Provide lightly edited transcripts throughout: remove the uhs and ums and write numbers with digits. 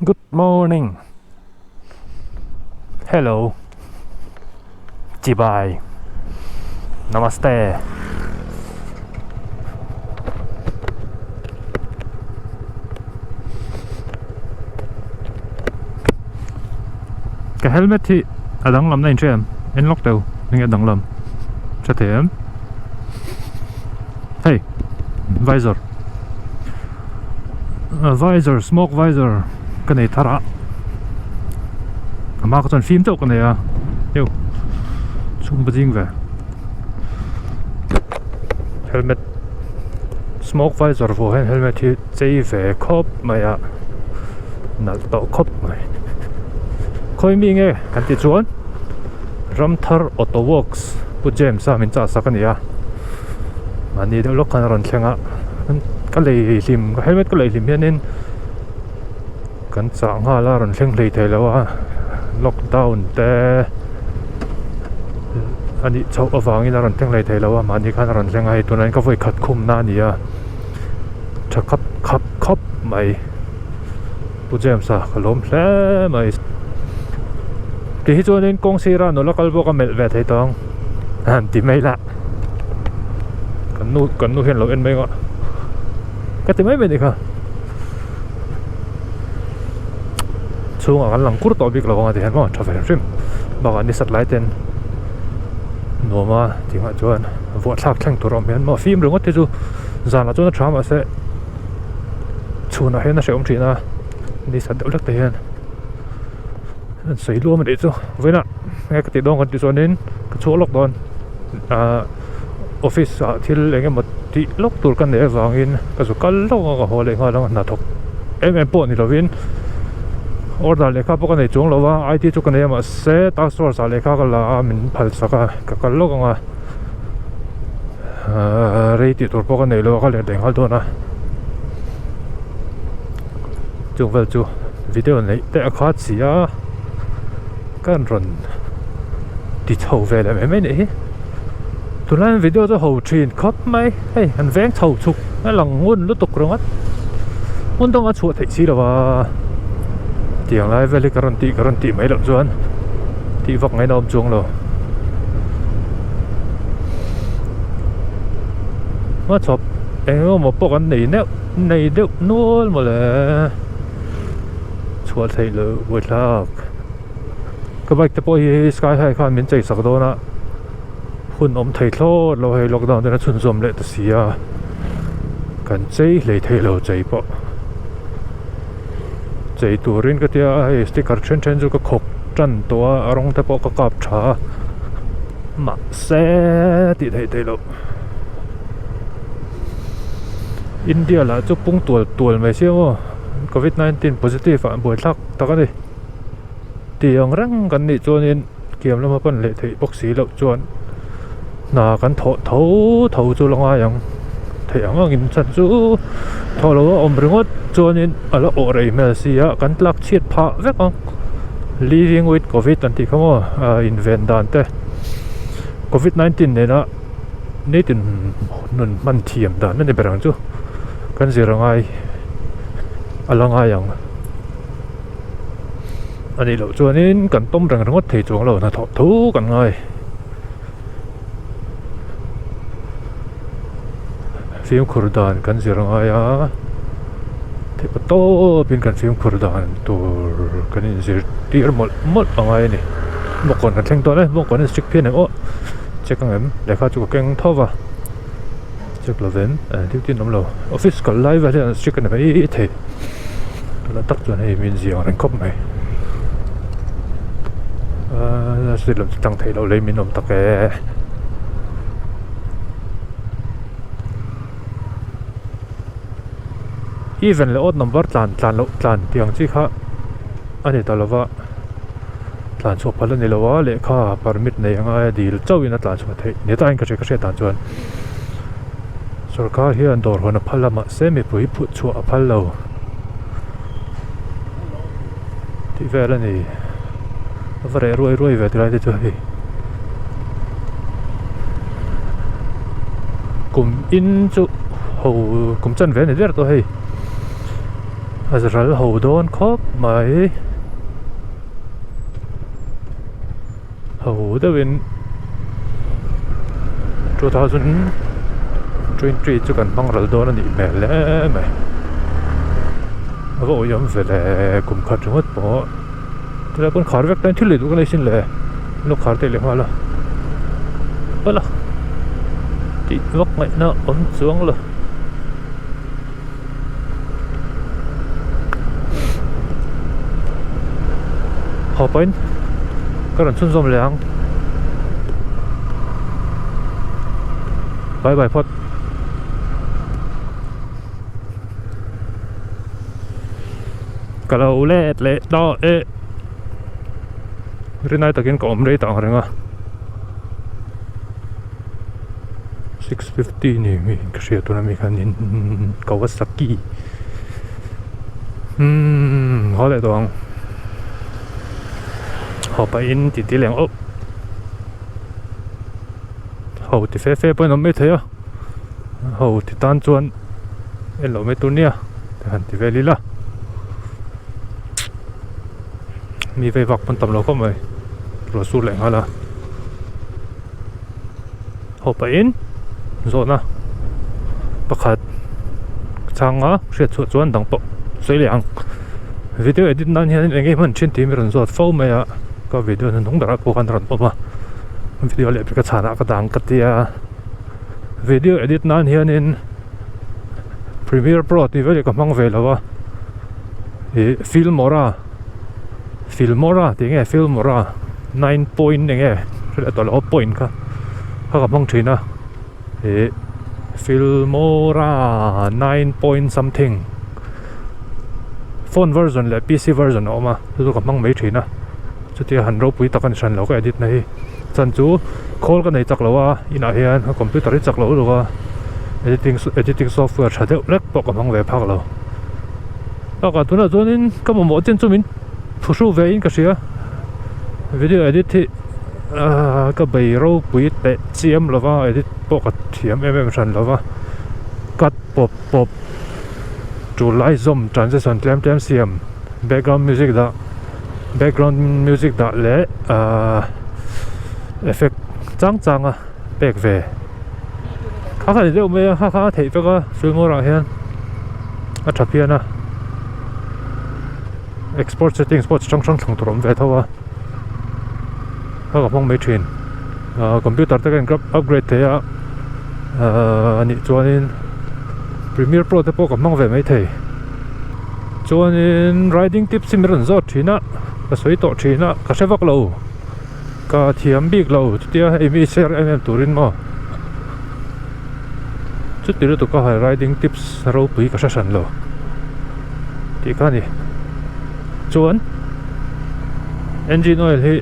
Good morning. Hello. Chibai. Namaste. Cái helmet thì ở đằng lầm này em em lóc đầu nhưng ở đằng lầm cho thể em hey visor visor smoke visor cái này thara mà có toàn phim chỗ cái này à yêu chung bật về helmet smoke visor vô helmet thì dễ về cop mày à nãy tao cop mày khôi mi nghe kan ti chuan Ramthar Auto Works pu jam sa min cha sakania mani de lok kan ron thlenga ka lei lim helmet ka lei lim hianin kan cha nga la ron thleng lei thei lawa lockdown te ani chau awang in ron thleng lei thei lawa mani kan ron thlenga hi tunan ka voi khat khum na nia tha khap mai pu jam sa khalom hle mai cái cho nên công ty ra nó là cái bộ cái mệt về thấy tông thì mấy lạ cần nuôi hiện lộ in mấy ngọn cái thì mấy bên đi không xuống ở cái lăng cút tàu việc là con thì hắn mà trở về phim bảo anh đi sát lái tên nó mà thì họ cho anh vượt sát thành tụi mình mà phim rồi ngất thế chứ giờ là cho nó trả mà sẽ xuống nó hết nó sẽ ông chị na đi sát đỡ lắc tiền sấy luôn mà để cho với nè nghe cái tiếng động cho nên cái chỗ lockdown office thì lấy cái một tí lock tour cái này vàng in cái số cái lock cái hồ lấy cái đó là thuộc em bỏ đi rồi vin order lấy cái bộ cái này chúng làว่า IT chỗ cái này mà sẽ task force lấy cái là mình phải sao cái lock cái rate tour bộ cái này là cái lấy đến cái đó nè chúng về chú video này để khát gì á cái run đi thầu về lại mấy này tụi nó video cho hậu truyền khóc mấy hey anh vén thầu chụp cái lòng nguồn lúc tục rồi mất nguồn đông ở chỗ thấy gì đâu mà tiếng lại về cái garanti mấy lần rồi thì vọc ngay nôm chuông rồi mà chụp em một bộ cái này đều nuôi mà là chỗ thấy là vượt lạc cái bike tập oi sky high khan min chei sak do na hun om thei thlo lo hei lockdown te na chun zom le ta sia kan chei le thei lo chei po chei turin ka tia hei sticker chen chu ka khok tran to arong te po ka kap tha ma se ti thei lo India la chu pung tual mai siamo COVID-19 positive an boi thak taka ni tiếng răng gần đi cho nên kiếm là một phần lệ thị bác sĩ lậu chuan là căn thấu cho long ai yang thấy ang in chân chú thấu lo om ringot cho nên ở là ở đây mà xí á căn lắc chết phá vết không living with covid thì không invent đàn thế COVID-19 này nó nên tin nôn man thiểm đàn nên để chú căn gì long ai long ai yang anh đi lộ cho nên cần tôm rằng nó thể chuồng lẩu là thú cần ngay phim Kurdan cần gì rồi ai á thì bắt to bên cần phim Kurdan tour cần gì đi ở một ở ngay này một con là thanh toán đấy một con là check pin này ô check các em để khai chụp kênh thâu vào check là vẫn tiêu tiền lắm rồi office còn live vậy thì check cái này phải thế là tắt cho này mình gì ở đánh cốc này sẽ làm tăng thấy lâu lấy mình ôm tắc cái even là odd number tlan tiếng chi khác anh ấy ta là vợ tlan số phần này là vợ lệ kha permit này ngay đi châu in tlan số thế nếu ta anh cái gì tlan chuan सरकार ही अंदर होना फला मा से में पुई पुट चुआ फलो ती वेला ni vare roi về lại cho hi cùng in chỗ hầu cùng chân về này rất to hi Azrael hold on khóc mày hold in 2023 chu kan bang ral don ani me le me avo yom vele kum khat ngot po tla pon khar vek tan thili du kan sin le lo khar te le hala bala ti vok ngai na om chuang lo hopain karan chun zom leang bye bye pot kalau le do e rinai takin ko omrei tang renga 650 ni mi ksia tu na mi khanin Kawasaki hole dong hopain ti ti leng op hầu thì phê bên nó mới thấy à hầu thì tan chuan em lộ mấy tuần nia thì hẳn thì về đi là mi về vọc bên tầm lỗ không vậy rồi su lạnh là hầu phải in rồi na bắt hạt trang á sẽ chuột chuan đằng bộ suy lạnh video edit nan hiện anh em mình trên tìm rồi rồi phô mày à có video nó không được cố gắng rồi mà video le pika chana ka dang katia video edit nan hian in Premiere Pro ti vele ka mang ve lawa e Filmora ti nge Filmora 9 point nge re to lo point ka mang thina e Filmora 9 point something phone version le PC version oma tu ka mang mai thina chu ti han ro pui takan san lo ka edit nei chan chu call ka nei chak lawa ina hian computer ri chak lo lawa editing software thadeu lek pok amang ve phak lo ka tuna chuanin ka mo chen chumin phusu ve in ka sia video edit thi ka bei ro pui te chiam lawa edit pok thiam san lawa cut pop to lai zoom transition tem siam background music da le effect chang à bek về khá thì đâu mấy khá thấy phải có Filmora hiện à chụp hiện à export settings trong trộm về thôi à các bạn mong mấy chuyện computer ta cần upgrade thế à anh cho nên Premiere Pro ta có mong về mấy thầy cho nên writing tips xin mình rất chi nè cái suy tổ chi nè cái sẽ vắt lâu ka thiam big lo tia emi share em turin mo chút tiro to ka riding tips ro pui ka san lo ti ka ni chuan engine oil hi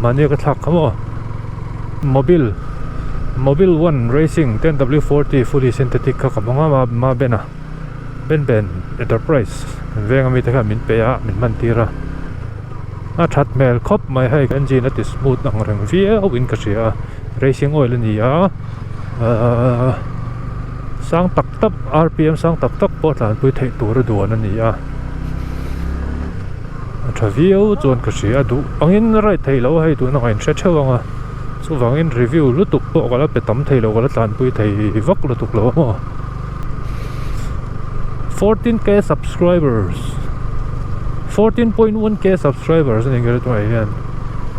mani ka thak khamo Mobile One Racing 10W40 fully synthetic ka kamanga ma bena ben enterprise venga mi ta ka min pe a min man tira a that mel khop mai hai engine at smooth ang reng via win ka sia racing oil ni a sang tak tak rpm sang tak tak po tlan pui thei tur do na ni a thavio chon ka sia du angin rai thei lo hai tu na ngain se thewanga chu wangin review lu tuk po kala pe tam thei lo kala tlan pui thei vak lu tuk lo mo 14k subscribers 14.1k subscribers anh nghe tôi hiện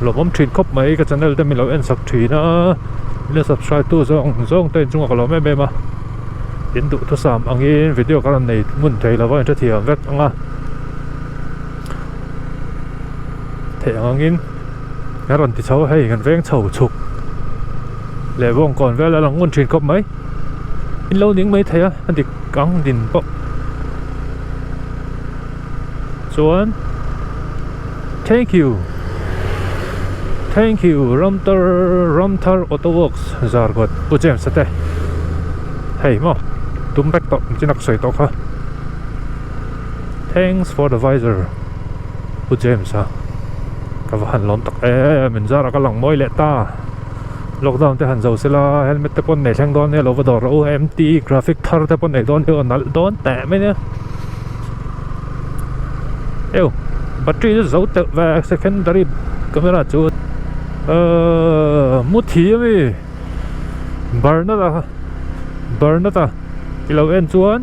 lộc bấm truyền khóc mấy cái channel để mình làm en sắp thủy nó lên subscribe tu zong tên trung quốc làm em mà tiến độ thứ sáu anh nghe video cái này muốn thấy là vậy cho thì vét anh à thế anh nghe cái lần thì cháu hay gần ven chầu chục lệ vong còn vé là muốn truyền khóc mấy lâu những mấy thế anh thì căng đình bọc Chuan thank you Romtar Autoworks zargot pujem sate hey mo tum back to chinak soi to kha thanks for the visor pujem sa ka han lom tak min zara ka lang moi le ta lockdown te han zo sela helmet te pon nei thang don ne lo va dor o mt graphic thar te pon nei don he nal don ta me ne eo battery giấu tự về secondary camera chú mút thí mi burn nó ta kilo en chuan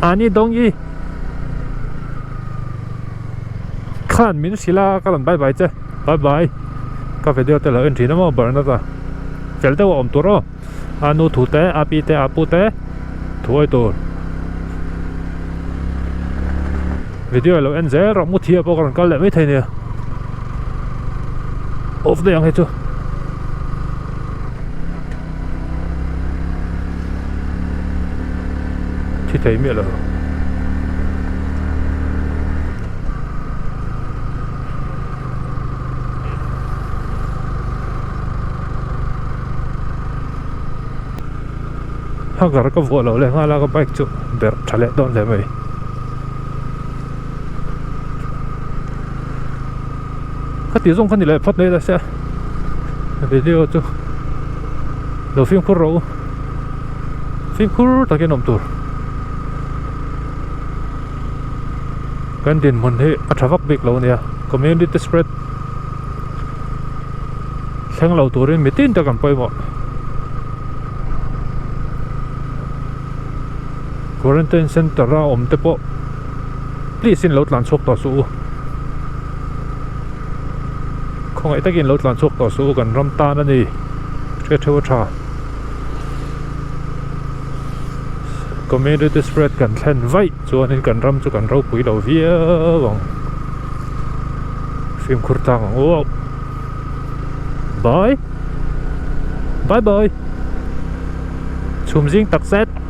ani dong yi khan min sila kalan bye bye che bye bye ka video te la en thina mo burn nó ta fel te om turo anu thu te api te apu te thuai tur video lo en ze ro mu thia po kan kal le mai thai ne off de yang he chu thi thai mi lo gar ka vo lo le ngala ka bike chu ber thale don le mai ka ti zong khan ni le phat nei da se video chu lo film khur ro film khur ta ke nom tur kan din mon he athavak bik lo nia community spread thang lo turin mitin ta kan poi mo quarantine center ra om te po please in lot lan chok to su không ai takin lot lan chok to su kan ram ta na ni che thewa tha community spread kan thlen vai chuan in kan ram chu kan ro pui lo via wang film khurta wang o bye bye bye chum jing tak set